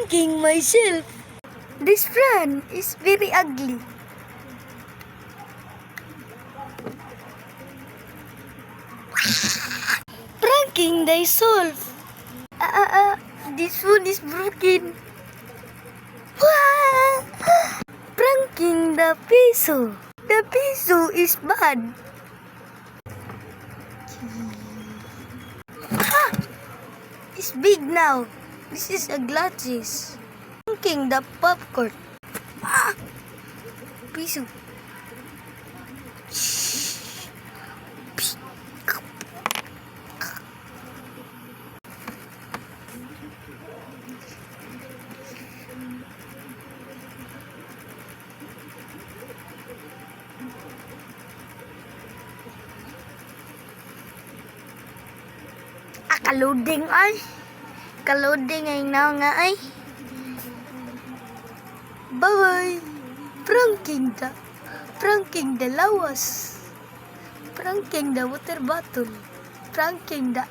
pranking myself. This plan is very ugly. Pranking thyself. This one is broken. Pranking the piso. The piso is bad. It's big now. This is a glasses. Pranking the popcorn. Piso. Kaluding ay. Kaluding ay na nga ay. Bye-bye. Pranking the lawas. Pranking the water bottle. Pranking the